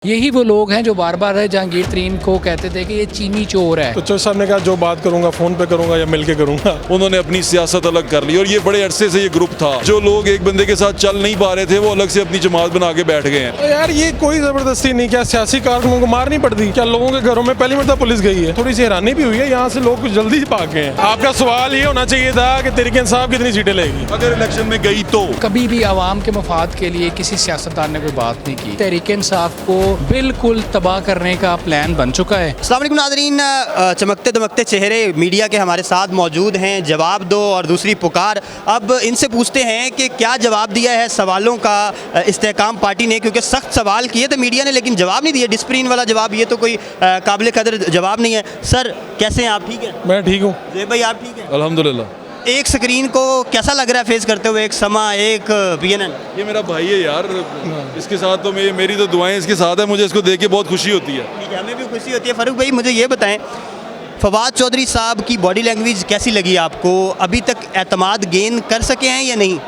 यही वो लोग हैं जो बार बार जहांगीर तरीन को कहते थे कि ये चीनी चोर है। तो चौधरी साहब ने कहा जो बात करूंगा फ़ोन पे करूंगा या मिल के करूंगा। उन्होंने अपनी सियासत अलग कर ली और ये बड़े अरसे से ये ग्रुप था। जो लोग एक बंदे के साथ चल नहीं पा रहे थे वो अलग से अपनी जमात बना के बैठ गए हैं। तो यार ये कोई ज़बरदस्ती नहीं, क्या सियासी कारकुनों को मारनी पड़ती? क्या लोगों के घरों में पहली मरतबा पुलिस गई है? थोड़ी सी हैरानी भी हुई है, यहाँ से लोग कुछ जल्दी ही भाग गए हैं। आपका सवाल ये होना चाहिए था कि तहरीक इंसाफ कितनी सीटें लेगी अगर इलेक्शन में गई तो। कभी भी आवाम के मफाद के लिए किसी सियासतदान ने कोई बात नहीं की। तहरीक इंसाफ को बिल्कुल तबाह करने का प्लान बन चुका है। अस्सलाम वालेकुम नाज़रीन, चमकते दमकते चेहरे मीडिया के हमारे साथ मौजूद हैं। जवाब दो और दूसरी पुकार। अब इनसे पूछते हैं कि क्या जवाब दिया है सवालों का इस्तेहकाम पार्टी ने, क्योंकि सख्त सवाल किए थे मीडिया ने लेकिन जवाब नहीं दिया। डिस्प्लिन वाला जवाब, ये तो कोई काबिल कदर जवाब नहीं है। सर कैसे हैं आप? ठीक है, मैं ठीक हूँ। ज़ेब भाई आप ठीक हैं? अल्हम्दुलिल्लाह। एक स्क्रीन को कैसा लग रहा है फेस करते हुए? एक समा, एक PNN। ये मेरा भाई है यार, इसके साथ तो मेरी तो दुआएं इसके साथ है। मुझे इसको देख के बहुत खुशी होती है। ठीक है, हमें भी खुशी होती है। फारूक भाई मुझे ये बताएं, फवाद चौधरी साहब की बॉडी लैंग्वेज कैसी लगी आपको? अभी तक एतमाद गेन कर सके हैं या नहीं?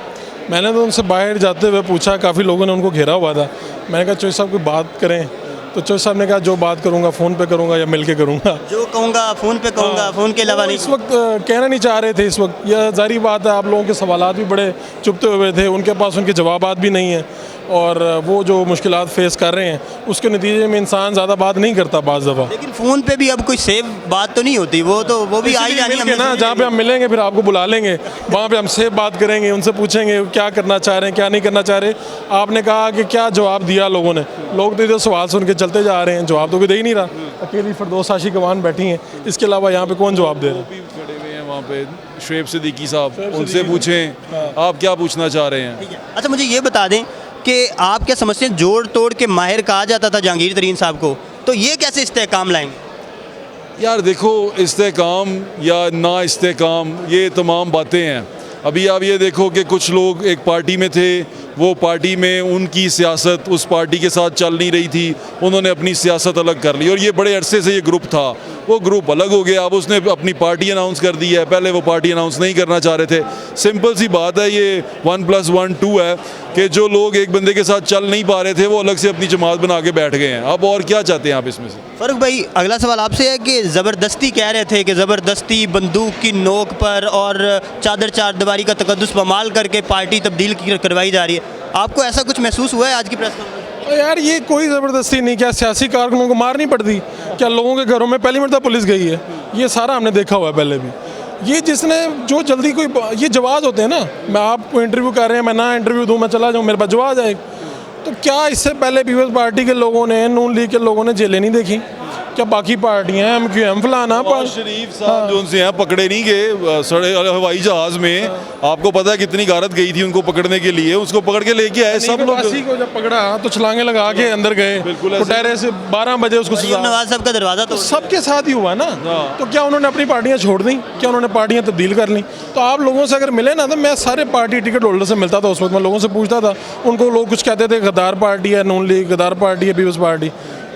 मैंने तो उनसे बाहर जाते हुए पूछा, काफ़ी लोगों ने उनको घेरा हुआ था। मैंने कहा चौधरी साहब कोई बात करें, तो चौधरी साहब ने कहा जो बात करूंगा फ़ोन पे करूंगा या मिल के करूंगा। जो कहूँगा फ़ोन पे कहूँगा, फ़ोन के अलावा नहीं। इस वक्त कहना नहीं चाह रहे थे। इस वक्त यह जारी बात है, आप लोगों के सवालात भी बड़े चुपते हुए थे, उनके पास उनके जवाबात भी नहीं हैं और वो जो मुश्किलात फेस कर रहे हैं उसके नतीजे में इंसान ज़्यादा बात नहीं करता बाज़ दफ़ा। लेकिन फ़ोन पे भी अब कोई सेफ बात तो नहीं होती, वो भी आई जानी है ना। जहाँ पे हम मिलेंगे फिर आपको बुला लेंगे, वहाँ पे हम सेफ बात करेंगे, उनसे पूछेंगे क्या करना चाह रहे हैं क्या नहीं करना चाह रहे। आपने कहा कि क्या जवाब दिया लोगों ने? लोग तो इधर सवाल सुन के चलते जा रहे हैं, जवाब तो कोई दे ही नहीं रहा। अकेली फिरदौस आशी कमान बैठी हैं, इसके अलावा यहाँ पे कौन जवाब दे रहा है? खड़े हुए हैं वहाँ पे शुएब सिद्दीकी साहब, उनसे पूछें आप क्या पूछना चाह रहे हैं। ठीक है। अच्छा मुझे ये बता दें कि आप क्या समझते हैं, जोड़ तोड़ के माहिर कहा जाता था जहांगीर तरीन साहब को, तो ये कैसे इस्तेहकाम लाएंगे? यार देखो, इस्तेहकाम या ना इस्तेहकाम ये तमाम बातें हैं। अभी आप ये देखो कि कुछ लोग एक पार्टी में थे, वो पार्टी में उनकी सियासत उस पार्टी के साथ चल नहीं रही थी, उन्होंने अपनी सियासत अलग कर ली और ये बड़े अरसे से ये ग्रुप था। वो ग्रुप अलग हो गया, अब उसने अपनी पार्टी अनाउंस कर दी है। पहले वो पार्टी अनाउंस नहीं करना चाह रहे थे। सिंपल सी बात है, ये 1+1 2 है कि जो लोग एक बंदे के साथ चल नहीं पा रहे थे वो अलग से अपनी जमात बना के बैठ गए हैं। अब और क्या चाहते हैं आप इसमें से? फारूक भाई अगला सवाल आपसे है कि ज़बरदस्ती कह रहे थे कि ज़बरदस्ती बंदूक की नोक पर और चादर चार दीवारी का तकद्दुस बमाल करके पार्टी तब्दील करवाई जा रही है। आपको ऐसा कुछ महसूस हुआ है आज की प्रेस कॉन्फ्रेंस? यार ये कोई ज़बरदस्ती नहीं, क्या सियासी कारकुनों को मारनी पड़ती? क्या लोगों के घरों में पहली मरतबा पुलिस गई है? ये सारा हमने देखा हुआ है पहले भी। ये जिसने जो जल्दी कोई ये जवाब होते हैं ना, मैं आपको इंटरव्यू कर रहे हैं, मैं ना इंटरव्यू दूँ, मैं चला जाऊँ, मेरे पास जवाब आए। तो क्या इससे पहले पीपल्स पार्टी के लोगों ने, नून लीग के लोगों ने जेलें नहीं देखी? क्या बाकी पार्टियां MQM फलाना शरीफ साहब जो उनसे हैं पकड़े नहीं गए सड़े हवाई जहाज में? आपको पता है कितनी गारत गई थी उनको पकड़ने के लिए, उसको पकड़ के लेके आए सब लोग। को जब पकड़ा तो छलांगे लगा के अंदर गए, कुटारे से 12 बजे उसको नवाज साहब का दरवाजा तो सबके साथ ही हुआ ना। तो क्या उन्होंने अपनी पार्टियां छोड़ दी? क्या उन्होंने पार्टियां तब्दील कर ली? तो आप लोगों से अगर मिले ना, तो मैं सारे पार्टी टिकट होल्डर से मिलता था उस वक्त, मैं लोगों से पूछता था। उनको लोग कुछ कहते थे गद्दार पार्टी है नून लीग, गद्दार पार्टी है पीपल्स पार्टी।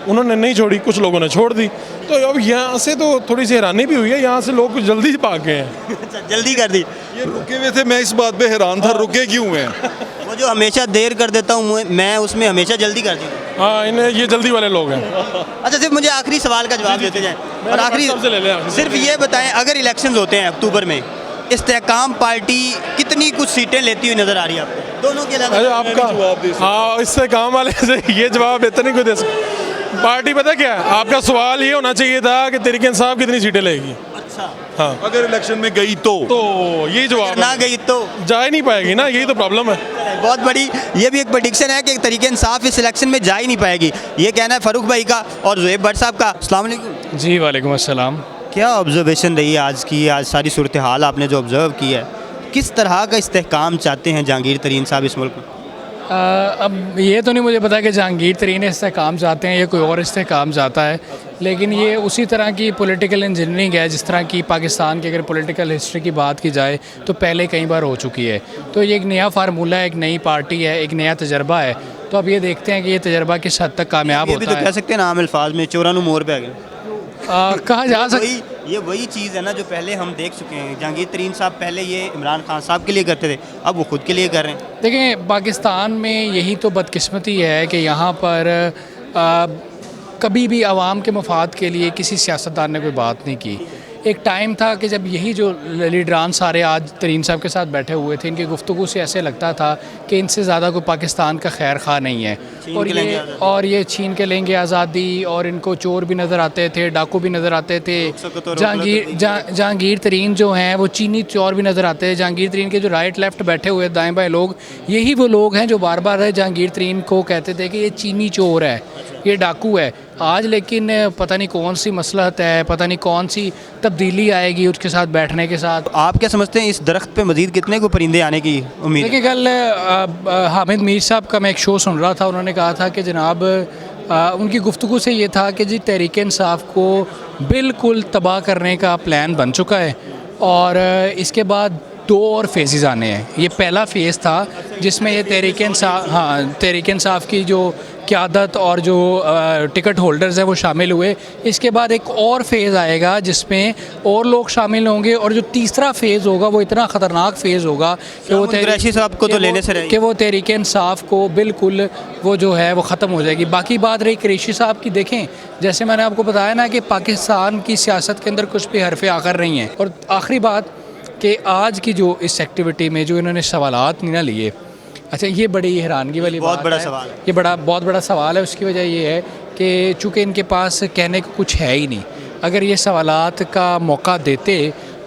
उन्होंने नहीं छोड़ी, कुछ लोगों ने छोड़ दी। तो अब यहाँ से तो थोड़ी सी हैरानी भी हुई है, यहाँ से लोग कुछ जल्दी ही भाग गए हैं। अच्छा, जल्दी कर दी। ये रुके हुए थे, मैं इस बात पे हैरान था, रुके क्यों हैं? वो जो हमेशा देर कर देता हूँ मैं, उसमें हमेशा जल्दी कर दी हूँ। हाँ, इन्हें ये जल्दी वाले लोग हैं। अच्छा सिर्फ मुझे आखिरी सवाल का जवाब देते जाएं और आखिरी सिर्फ ये बताएं, अगर इलेक्शंस होते हैं अक्टूबर में, इस्तेहकाम पार्टी कितनी कुछ सीटें लेती हुई नजर आ रही है आपको? दोनों के लिए आपका हाँ, इससे काम वाले से ये जवाब बेहतर नहीं कोई दे सकता। पार्टी पता क्या है, आपका सवाल ये होना चाहिए था कि तहरीक इंसाफ कितनी सीटें लेगी। अच्छा हाँ, अगर इलेक्शन में गई तो यही जवाब ना गई तो जा ही नहीं पाएगी ना, यही तो प्रॉब्लम है। बहुत बड़ी ये भी एक प्रेडिक्शन है कि तहरीक इंसाफ इस इलेक्शन में जा ही नहीं पाएगी। ये कहना है फारूक भाई का और ज़ुहैब भट्ट साहब का। अस्सलाम वालेकुम जी वालेकुम अस्सलाम। क्या ऑब्जर्वेशन रही आज की? आज सारी सूरत हाल आपने जो ऑब्ज़र्व की है, किस तरह का इस्तेहकाम चाहते हैं जहांगीर तरीन साहब इस मुल्क में? अब ये तो नहीं मुझे पता कि जहांगीर तरीन इस्तेहकाम चाहते हैं या कोई और इस्तेहकाम चाहता है, लेकिन ये उसी तरह की पॉलिटिकल इंजीनियरिंग है जिस तरह की पाकिस्तान की अगर पॉलिटिकल हिस्ट्री की बात की जाए तो पहले कई बार हो चुकी है। तो ये एक नया फार्मूला है, एक नई पार्टी है, एक नया तजर्बा है। तो अब ये देखते हैं कि ये तजर्बा किस हद तक कामयाब होता है। तो कह सकते हैं ना आम अल्फाज में, चोरानू मोर पे आ गए। कहा जा सकता ये वही चीज़ है ना जो पहले हम देख चुके हैं। जहांगीर तरीन साहब पहले ये इमरान खान साहब के लिए करते थे, अब वो खुद के लिए कर रहे हैं। देखें, पाकिस्तान में यही तो बदकिस्मती है कि यहाँ पर कभी भी आवाम के मफाद के लिए किसी सियासतदान ने कोई बात नहीं की। एक टाइम था कि जब यही जो लीडरान सारे आज तरीन साहब के साथ बैठे हुए थे, इनकी गुफ्तगू से ऐसे लगता था कि इनसे ज़्यादा कोई पाकिस्तान का खैर खा नहीं है, और ये छीन के लेंगे आज़ादी, और इनको चोर भी नज़र आते थे, डाकू भी नज़र आते थे। जहांगीर तरीन जो हैं वो चीनी चोर भी नज़र आते हैं। जहांगीर तरीन के जो राइट लेफ़्ट बैठे हुए दाएँ बाएँ लोग, यही वो लोग हैं जो बार बार जहांगीर तरीन को कहते थे कि ये चीनी चोर है, ये डाकू है। आज लेकिन पता नहीं कौन सी मसलहत है, पता नहीं कौन सी तब्दीली आएगी उसके साथ बैठने के साथ। आप क्या समझते हैं इस दरख्त पे मजीद कितने को परिंदे आने की उम्मीद है? देखिए, कल हामिद मीर साहब का मैं एक शो सुन रहा था, उन्होंने कहा था कि जनाब उनकी गुफ्तगू से ये था कि जी तहरीक इंसाफ को बिल्कुल तबाह करने का प्लान बन चुका है, और इसके बाद 2 और फेजेस आने हैं। ये पहला फ़ेज़ था जिसमें ये तहरीक इंसाफ की जो क़यादत और जो टिकट होल्डर्स हैं वो शामिल हुए। इसके बाद एक और फेज़ आएगा जिसमें और लोग शामिल होंगे, और जो तीसरा फेज़ होगा वो इतना ख़तरनाक फेज़ होगा कि वो कुरैशी साहब को तो लेने से रहेगी, कि वो तहरीक इंसाफ को बिल्कुल वो जो है वो ख़त्म हो जाएगी। बाकी बात रही कुरैशी साहब की, देखें जैसे मैंने आपको बताया ना कि पाकिस्तान की सियासत के अंदर कुछ भी हरफ़े आकर नहीं हैं। और आखिरी बात कि आज की जो इस एक्टिविटी में जो इन्होंने सवालात नहीं ना लिए, अच्छा ये बड़ी हैरानगी वाली बहुत बात बड़ा है। सवाल है। ये बहुत बड़ा सवाल है। उसकी वजह ये है कि चूँकि इनके पास कहने को कुछ है ही नहीं। अगर ये सवालात का मौका देते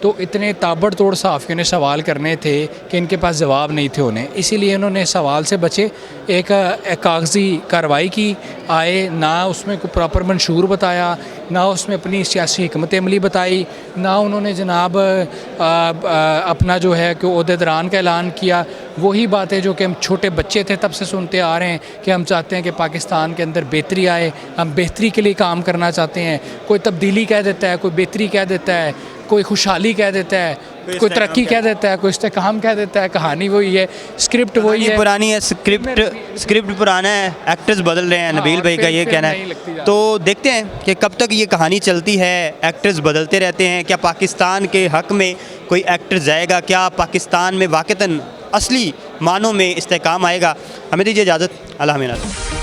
तो इतने ताबड़तोड़ सहाफ़ियों ने सवाल करने थे कि इनके पास जवाब नहीं थे उन्हें, इसीलिए इन्होंने सवाल से बचे, एक कागज़ी कार्रवाई की, आए ना उसमें कोई प्रॉपर मंशूर बताया, ना उसमें अपनी सियासी हिकमत अमली बताई, ना उन्होंने जनाब अपना जो है कि ओहदेदारान का ऐलान किया। वही बातें जो कि हम छोटे बच्चे थे तब से सुनते आ रहे हैं कि हम चाहते हैं कि पाकिस्तान के अंदर बेहतरी आए, हम बेहतरी के लिए काम करना चाहते हैं। कोई तब्दीली कह देता है, कोई बेहतरी कह देता है, कोई खुशहाली कह देता है, कोई तरक्की कह देता है, कोई इस्तेकाम कह देता है। कहानी वही है, स्क्रिप्ट वही है, पुरानी है, स्क्रिप्ट पुराना है, एक्टर्स बदल रहे हैं। नबील भाई का ये कहना है। तो देखते हैं कि कब तक ये कहानी चलती है, एक्टर्स बदलते रहते हैं। क्या पाकिस्तान के हक़ में कोई एक्टर जाएगा? क्या पाकिस्तान में वाक़तन असली मानों में इस्तेकाम आएगा? हमें दीजिए इजाज़त। अल्लाह हाफ़िज़।